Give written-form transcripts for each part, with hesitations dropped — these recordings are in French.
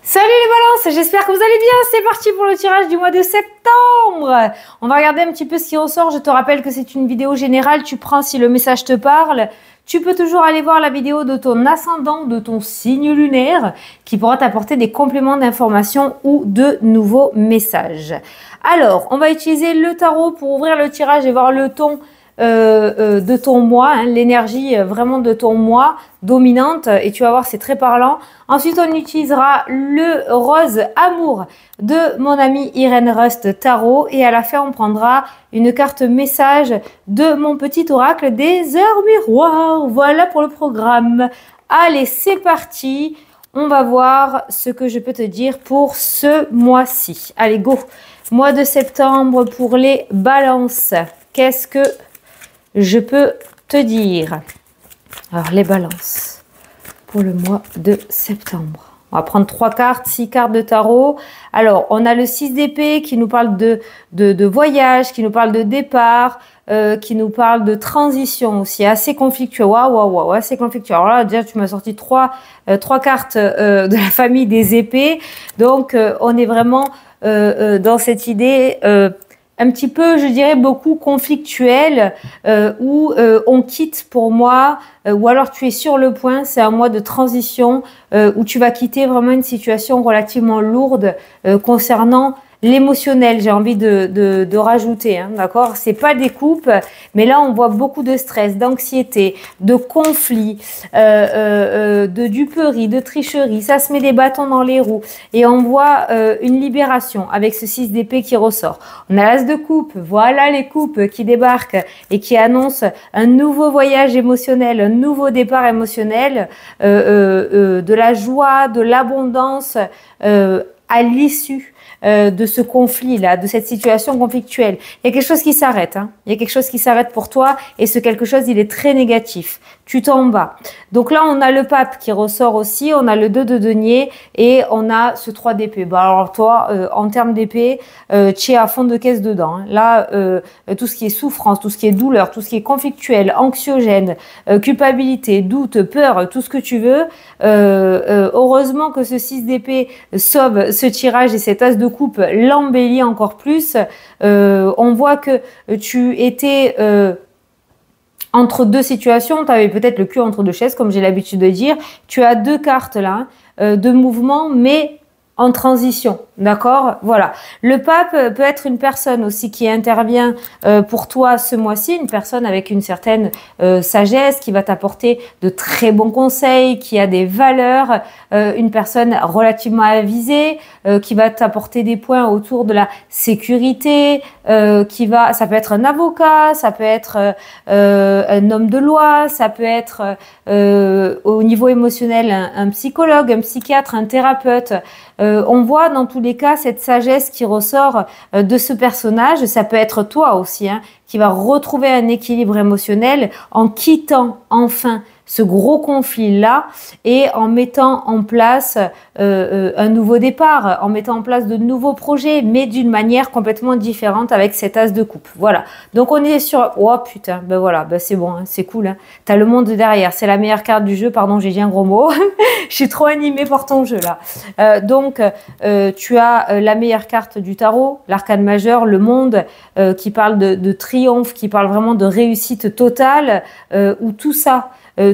Salut les balances, j'espère que vous allez bien. C'est parti pour le tirage du mois de septembre. On va regarder un petit peu ce qui ressort. Je te rappelle que c'est une vidéo générale. Tu prends si le message te parle. Tu peux toujours aller voir la vidéo de ton ascendant, de ton signe lunaire, qui pourra t'apporter des compléments d'information ou de nouveaux messages. Alors, on va utiliser le tarot pour ouvrir le tirage et voir le ton de ton moi, hein, l'énergie vraiment de ton moi dominante, et tu vas voir, c'est très parlant. Ensuite, on utilisera le rose amour de mon amie Irène Rust Tarot, et à la fin, on prendra une carte message de mon petit oracle des heures miroirs. Voilà pour le programme. Allez, c'est parti. On va voir ce que je peux te dire pour ce mois-ci. Allez, go. Mois de septembre pour les balances. Qu'est-ce que je peux te dire? Alors, les balances pour le mois de septembre. On va prendre 3 cartes, 6 cartes de tarot. Alors, on a le 6 d'épée qui nous parle de voyage, qui nous parle de départ, qui nous parle de transition aussi, assez conflictueux. Waouh, assez conflictueux. Alors là, déjà, tu m'as sorti 3 cartes de la famille des épées. Donc, on est vraiment dans cette idée un petit peu, je dirais, beaucoup conflictuel, où on quitte pour moi, ou alors tu es sur le point, c'est un mois de transition, où tu vas quitter vraiment une situation relativement lourde concernant l'émotionnel, j'ai envie de rajouter, hein, d'accord? C'est pas des coupes, mais là on voit beaucoup de stress, d'anxiété, de conflits, de duperie, de tricherie, ça se met des bâtons dans les roues, et on voit une libération avec ce 6 d'épée qui ressort. On a l'as de coupe, voilà les coupes qui débarquent et qui annoncent un nouveau voyage émotionnel, un nouveau départ émotionnel, de la joie, de l'abondance à l'issue de ce conflit-là, de cette situation conflictuelle. Il y a quelque chose qui s'arrête, hein. Il y a quelque chose qui s'arrête pour toi, et ce quelque chose, il est très négatif. Tu t'en vas. Donc là, on a le pape qui ressort aussi, on a le 2 de denier, et on a ce 3 d'épée. Bah alors toi, en termes d'épée, tu es à fond de caisse dedans, hein. Là, tout ce qui est souffrance, tout ce qui est douleur, tout ce qui est conflictuel, anxiogène, culpabilité, doute, peur, tout ce que tu veux. Heureusement que ce 6 d'épée sauve ce tirage, et cet as de coupe l'embellit encore plus. On voit que tu étais entre deux situations, tu avais peut-être le cul entre deux chaises, comme j'ai l'habitude de dire. Tu as 2 cartes là, de mouvement, mais en transition, d'accord? Voilà. Le pape peut être une personne aussi qui intervient pour toi ce mois-ci, une personne avec une certaine sagesse, qui va t'apporter de très bons conseils, qui a des valeurs, une personne relativement avisée, qui va t'apporter des points autour de la sécurité, ça peut être un avocat, ça peut être un homme de loi, ça peut être au niveau émotionnel un psychologue, un psychiatre, un thérapeute. On voit dans tous les cas cette sagesse qui ressort de ce personnage. Ça peut être toi aussi, hein, qui va retrouver un équilibre émotionnel en quittant enfin ce gros conflit-là, et en mettant en place un nouveau départ, en mettant en place de nouveaux projets, mais d'une manière complètement différente avec cet as de coupe. Voilà. Donc on est sur... Oh putain, ben voilà, ben c'est bon, hein, c'est cool. Hein. T'as le monde derrière, c'est la meilleure carte du jeu, pardon, j'ai dit un gros mot. Je suis trop animée par ton jeu là. Donc tu as la meilleure carte du tarot, l'arcane majeur, le monde, qui parle de triomphe, qui parle vraiment de réussite totale, où tout ça...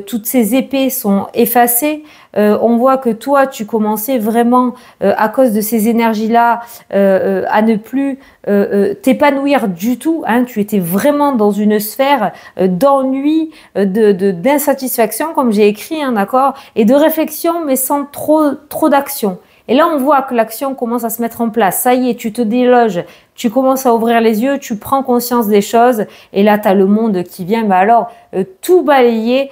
toutes ces épées sont effacées. On voit que toi, tu commençais vraiment, à cause de ces énergies-là, à ne plus t'épanouir du tout. Hein. Tu étais vraiment dans une sphère d'ennui, d'insatisfaction, comme j'ai écrit, hein, d'accord, et de réflexion, mais sans trop d'action. Et là, on voit que l'action commence à se mettre en place. Ça y est, tu te déloges, tu commences à ouvrir les yeux, tu prends conscience des choses. Et là, tu as le monde qui vient, tout balayer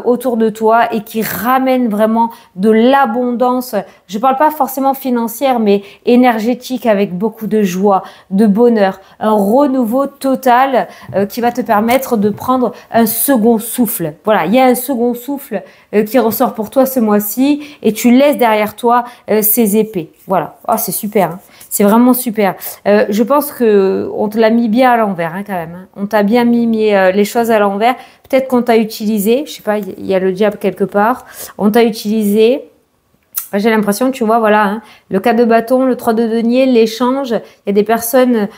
autour de toi, et qui ramène vraiment de l'abondance. Je parle pas forcément financière, mais énergétique, avec beaucoup de joie, de bonheur. Un renouveau total qui va te permettre de prendre un second souffle. Voilà, il y a un second souffle qui ressort pour toi ce mois-ci, et tu laisses derrière toi ces épées. Voilà, oh, c'est super, hein. C'est vraiment super. Je pense que on te l'a mis bien à l'envers, hein, quand même. Hein. On t'a bien mis les choses à l'envers. Peut-être qu'on t'a utilisé, je sais pas, il y a le diable quelque part. On t'a utilisé J'ai l'impression, tu vois, voilà, hein, le 4 de bâton, le 3 de denier, l'échange. Il y a des personnes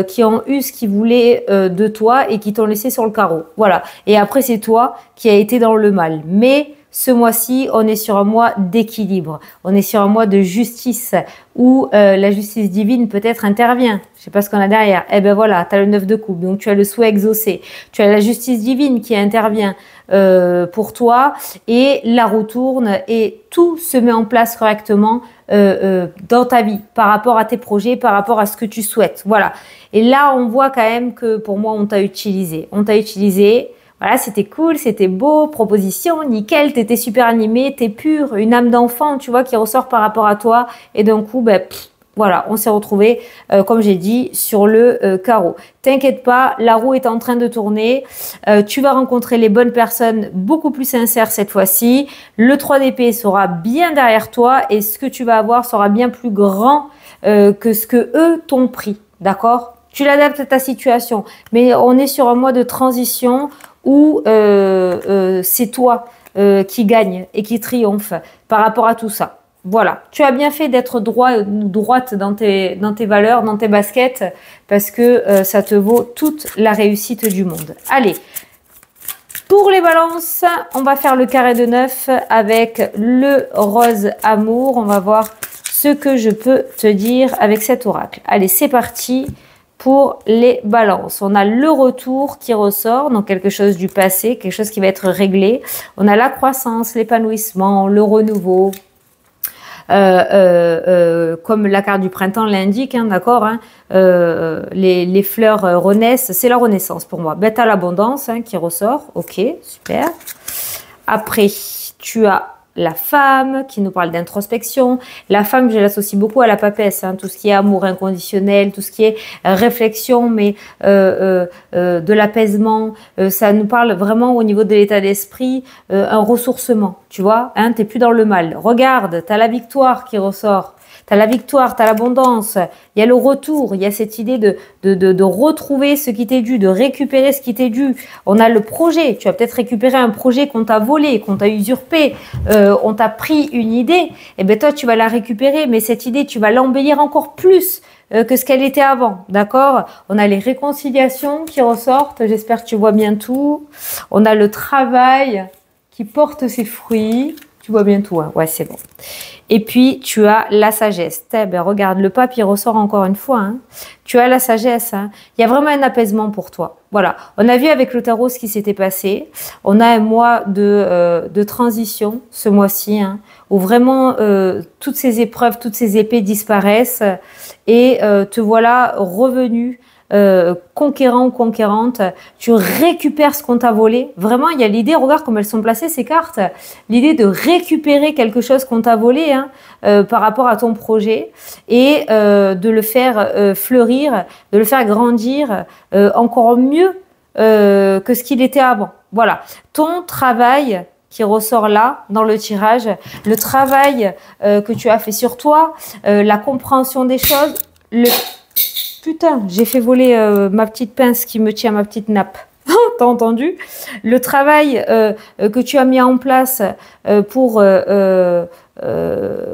qui ont eu ce qu'ils voulaient de toi et qui t'ont laissé sur le carreau. Voilà. Et après, c'est toi qui as été dans le mal. Mais ce mois-ci, on est sur un mois d'équilibre. On est sur un mois de justice où la justice divine peut-être intervient. Je sais pas ce qu'on a derrière. Eh ben voilà, tu as le 9 de coupe. Donc, tu as le souhait exaucé. Tu as la justice divine qui intervient pour toi et la roue tourne et tout se met en place correctement dans ta vie par rapport à tes projets, par rapport à ce que tu souhaites. Voilà. Et là, on voit quand même que pour moi, on t'a utilisé. On t'a utilisé. Voilà, c'était cool, c'était beau, proposition, nickel, t'étais super animé, t'es pur, une âme d'enfant, tu vois, qui ressort par rapport à toi. Et d'un coup, ben, voilà, on s'est retrouvé, comme j'ai dit, sur le carreau. T'inquiète pas, la roue est en train de tourner. Tu vas rencontrer les bonnes personnes, beaucoup plus sincères cette fois-ci. Le 3 d'épée sera bien derrière toi et ce que tu vas avoir sera bien plus grand que ce que eux t'ont pris. D'accord? Tu l'adaptes à ta situation. Mais on est sur un mois de transition où c'est toi qui gagne et qui triomphe par rapport à tout ça. Voilà, tu as bien fait d'être droite dans tes valeurs, dans tes baskets, parce que ça te vaut toute la réussite du monde. Allez, pour les balances, on va faire le carré de 9 avec le rose amour. On va voir ce que je peux te dire avec cet oracle. Allez, c'est parti. Pour les balances, on a le retour qui ressort, donc quelque chose du passé, quelque chose qui va être réglé. On a la croissance, l'épanouissement, le renouveau, comme la carte du printemps l'indique, hein, d'accord, hein, les fleurs renaissent, c'est la renaissance pour moi. Bête à l'abondance hein, qui ressort, ok, super. Après, tu as la femme qui nous parle d'introspection. La femme, je l'associe beaucoup à la papesse, hein, tout ce qui est amour inconditionnel, tout ce qui est réflexion, mais de l'apaisement. Ça nous parle vraiment au niveau de l'état d'esprit, un ressourcement, tu vois, hein, t'es plus dans le mal. Regarde, t'as la victoire qui ressort. T'as la victoire, t'as l'abondance, il y a le retour, il y a cette idée de retrouver ce qui t'est dû, de récupérer ce qui t'est dû. On a le projet, tu as peut-être récupéré un projet qu'on t'a volé, qu'on t'a usurpé, on t'a pris une idée, et bien toi tu vas la récupérer, mais cette idée tu vas l'embellir encore plus que ce qu'elle était avant, d'accord? On a les réconciliations qui ressortent, j'espère que tu vois bien tout. On a le travail qui porte ses fruits. Tu vois bien tout, hein. Ouais, c'est bon. Et puis, tu as la sagesse. Eh ben, regarde, le pape, il ressort encore une fois. Hein. Tu as la sagesse. Hein. Il y a vraiment un apaisement pour toi. Voilà. On a vu avec le tarot ce qui s'était passé. On a un mois de transition ce mois-ci, hein, où vraiment toutes ces épreuves, toutes ces épées disparaissent et te voilà revenu. Conquérant ou conquérante, tu récupères ce qu'on t'a volé. Vraiment, il y a l'idée, regarde comme elles sont placées ces cartes, l'idée de récupérer quelque chose qu'on t'a volé hein, par rapport à ton projet et de le faire fleurir, de le faire grandir encore mieux que ce qu'il était avant. Voilà, ton travail qui ressort là dans le tirage, le travail que tu as fait sur toi, la compréhension des choses, Putain, j'ai fait voler ma petite pince qui me tient ma petite nappe. T'as entendu? Le travail que tu as mis en place pour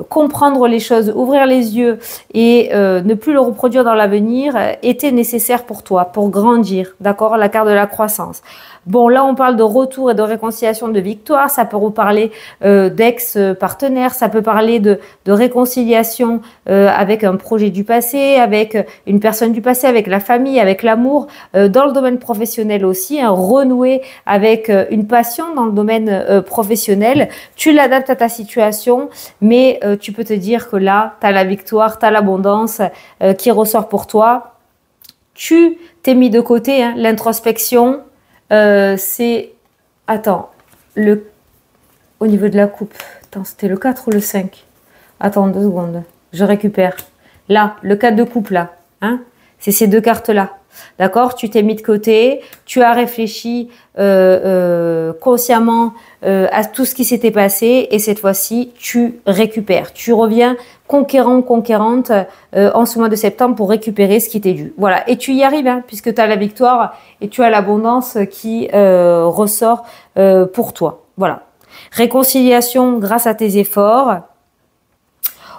comprendre les choses, ouvrir les yeux et ne plus le reproduire dans l'avenir était nécessaire pour toi, pour grandir, d'accord? La carte de la croissance. Bon, là, on parle de retour et de réconciliation, de victoire. Ça peut reparler d'ex-partenaire. Ça peut parler de réconciliation avec un projet du passé, avec une personne du passé, avec la famille, avec l'amour. Dans le domaine professionnel aussi, hein, renouer avec une passion dans le domaine professionnel. Tu l'adaptes à ta situation, mais tu peux te dire que là, tu as la victoire, tu as l'abondance qui ressort pour toi. Tu t'es mis de côté, hein, l'introspection. C'est... Attends, au niveau de la coupe. Attends, c'était le 4 ou le 5? Attends, 2 secondes. Je récupère. Là, le 4 de coupe, là. Hein, c'est ces deux cartes-là. D'accord? Tu t'es mis de côté. Tu as réfléchi consciemment à tout ce qui s'était passé. Et cette fois-ci, tu récupères. Tu reviens conquérant ou conquérante en ce mois de septembre pour récupérer ce qui t'est dû. Voilà. Et tu y arrives, hein, puisque tu as la victoire et tu as l'abondance qui ressort pour toi. Voilà. Réconciliation grâce à tes efforts.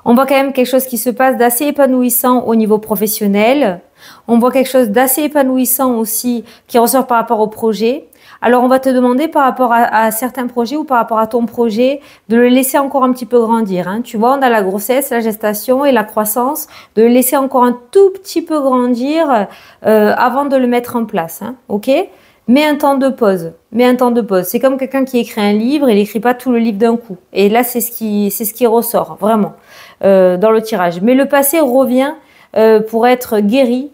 On voit quand même quelque chose qui se passe d'assez épanouissant au niveau professionnel. On voit quelque chose d'assez épanouissant aussi qui ressort par rapport au projet. Alors, on va te demander par rapport à certains projets ou par rapport à ton projet de le laisser encore un petit peu grandir. Hein. Tu vois, on a la grossesse, la gestation et la croissance, de le laisser encore un tout petit peu grandir avant de le mettre en place. Hein. Ok ? Mets un temps de pause. Mets un temps de pause. C'est comme quelqu'un qui écrit un livre, il n'écrit pas tout le livre d'un coup. Et là, c'est ce qui ressort, vraiment, dans le tirage. Mais le passé revient pour être guéri,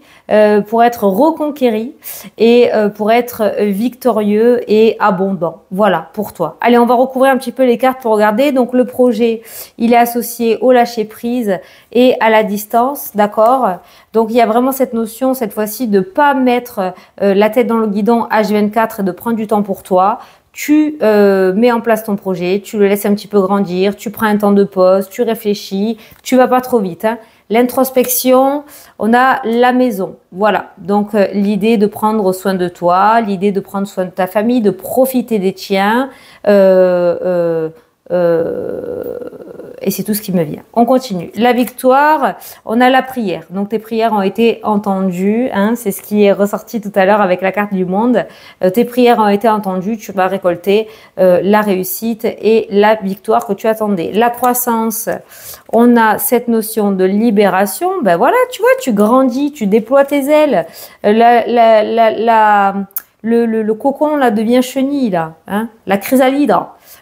pour être reconquéri et pour être victorieux et abondant. Voilà, pour toi. Allez, on va recouvrir un petit peu les cartes pour regarder. Donc, le projet, il est associé au lâcher-prise et à la distance, d'accord? Donc, il y a vraiment cette notion, cette fois-ci, de pas mettre la tête dans le guidon H24 et de prendre du temps pour toi. Tu mets en place ton projet, tu le laisses un petit peu grandir, tu prends un temps de pause, tu réfléchis, tu vas pas trop vite, hein. L'introspection, on a la maison. Voilà. Donc, l'idée de prendre soin de toi, l'idée de prendre soin de ta famille, de profiter des tiens. Et c'est tout ce qui me vient. On continue. La victoire, on a la prière. Donc, tes prières ont été entendues. Hein, c'est ce qui est ressorti tout à l'heure avec la carte du monde. Tes prières ont été entendues. Tu vas récolter la réussite et la victoire que tu attendais. La croissance, on a cette notion de libération. Ben voilà, tu vois, tu grandis, tu déploies tes ailes. Le cocon, là, devient chenille, là. Hein, la chrysalide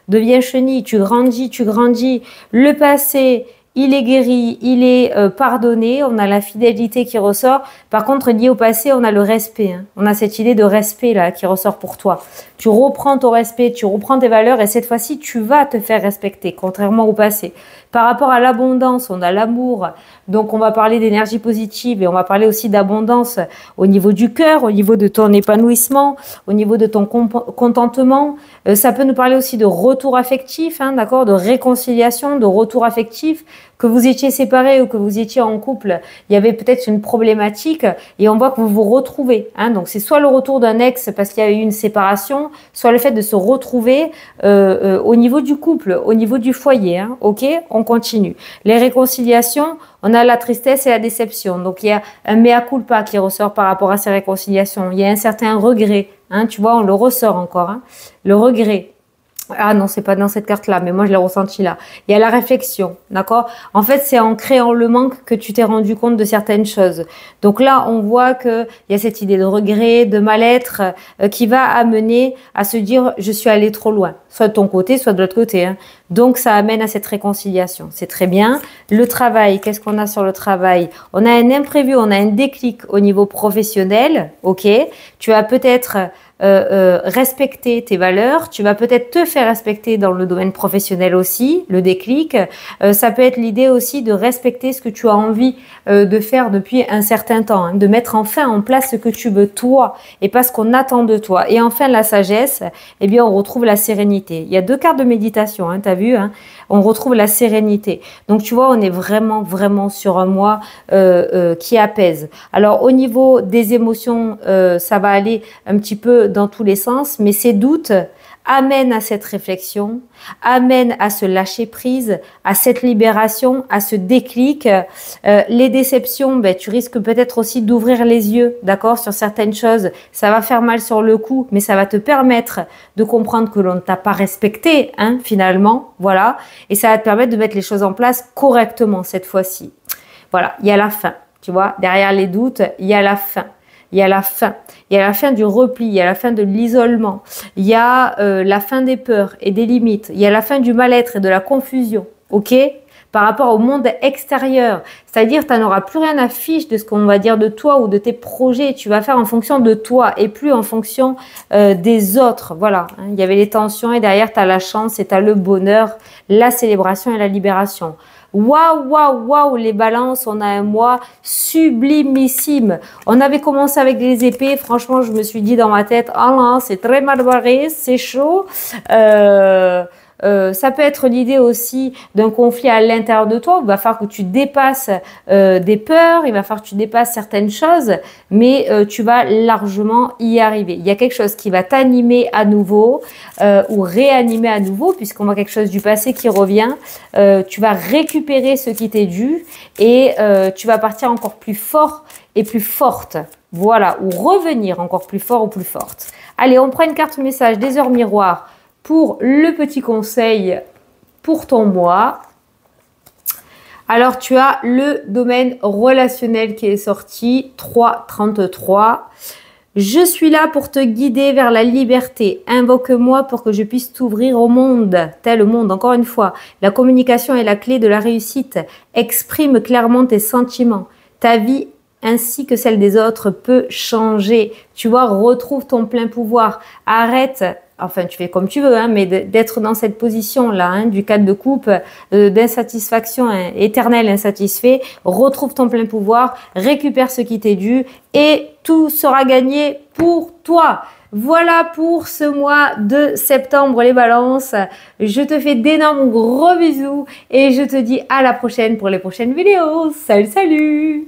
devient chenille, tu grandis. Le passé, il est guéri, il est pardonné. On a la fidélité qui ressort. Par contre, lié au passé, on a le respect. Hein. On a cette idée de respect là qui ressort pour toi. Tu reprends ton respect, tu reprends tes valeurs et cette fois-ci, tu vas te faire respecter, contrairement au passé. Par rapport à l'abondance, on a l'amour. Donc, on va parler d'énergie positive et on va parler aussi d'abondance au niveau du cœur, au niveau de ton épanouissement, au niveau de ton contentement. Ça peut nous parler aussi de retour affectif, hein, d'accord, de réconciliation, de retour affectif. Que vous étiez séparés ou que vous étiez en couple, il y avait peut-être une problématique et on voit que vous vous retrouvez. Hein, donc, c'est soit le retour d'un ex parce qu'il y a eu une séparation, soit le fait de se retrouver au niveau du couple, au niveau du foyer. Hein, ok, on continue. Les réconciliations, on a la tristesse et la déception. Donc, il y a un mea culpa qui ressort par rapport à ces réconciliations. Il y a un certain regret. Hein, tu vois, on le ressort encore. Hein, le regret. Ah non, c'est pas dans cette carte-là, mais moi je l'ai ressenti là. Il y a la réflexion, d'accord? En fait, c'est en créant le manque que tu t'es rendu compte de certaines choses. Donc là, on voit que il y a cette idée de regret, de mal-être qui va amener à se dire je suis allé trop loin, soit de ton côté, soit de l'autre côté. Hein. Donc ça amène à cette réconciliation. C'est très bien. Le travail, qu'est-ce qu'on a sur le travail? On a un imprévu, on a un déclic au niveau professionnel, ok? Tu as peut-être respecter tes valeurs, tu vas peut-être te faire respecter dans le domaine professionnel aussi, le déclic. Ça peut être l'idée aussi de respecter ce que tu as envie de faire depuis un certain temps, hein, de mettre enfin en place ce que tu veux toi et pas ce qu'on attend de toi. Et enfin la sagesse, eh bien on retrouve la sérénité. Il y a 2 cartes de méditation, hein, t'as vu, hein, on retrouve la sérénité. Donc tu vois, on est vraiment sur un mois qui apaise. Alors au niveau des émotions, ça va aller un petit peu dans tous les sens, mais ces doutes amènent à cette réflexion, amènent à ce lâcher prise, à cette libération, à ce déclic. Les déceptions, ben, tu risques peut-être aussi d'ouvrir les yeux, d'accord, sur certaines choses. Ça va faire mal sur le coup, mais ça va te permettre de comprendre que l'on ne t'a pas respecté, hein, finalement, voilà. Et ça va te permettre de mettre les choses en place correctement cette fois-ci. Voilà, il y a la fin, tu vois, derrière les doutes, il y a la fin. Il y a la fin. Il y a la fin du repli, il y a la fin de l'isolement, il y a la fin des peurs et des limites, il y a la fin du mal-être et de la confusion, ok? Par rapport au monde extérieur, c'est-à-dire tu n'auras plus rien à fiche de ce qu'on va dire de toi ou de tes projets, tu vas faire en fonction de toi et plus en fonction des autres, voilà. Hein, il y avait les tensions et derrière tu as la chance et tu as le bonheur, la célébration et la libération. Waouh, les balances, on a un mois sublimissime. On avait commencé avec les épées, franchement, je me suis dit dans ma tête, ah non, c'est très mal barré, c'est chaud. Ça peut être l'idée aussi d'un conflit à l'intérieur de toi. Il va falloir que tu dépasses des peurs, il va falloir que tu dépasses certaines choses, mais tu vas largement y arriver. Il y a quelque chose qui va t'animer à nouveau ou réanimer à nouveau, puisqu'on voit quelque chose du passé qui revient. Tu vas récupérer ce qui t'est dû et tu vas partir encore plus fort et plus forte. Voilà, ou revenir encore plus fort ou plus forte. Allez, on prend une carte message des heures miroirs pour le petit conseil pour ton mois. Alors, tu as le domaine relationnel qui est sorti, 3,33. Je suis là pour te guider vers la liberté. Invoque-moi pour que je puisse t'ouvrir au monde. Tel monde, encore une fois. La communication est la clé de la réussite. Exprime clairement tes sentiments. Ta vie ainsi que celle des autres peut changer. Tu vois, retrouve ton plein pouvoir. Arrête, enfin tu fais comme tu veux, hein, mais d'être dans cette position-là, hein, du cadre de coupe, d'insatisfaction éternelle, insatisfait. Retrouve ton plein pouvoir, récupère ce qui t'est dû et tout sera gagné pour toi. Voilà pour ce mois de septembre les balances. Je te fais d'énormes gros bisous et je te dis à la prochaine pour les prochaines vidéos. Salut, salut!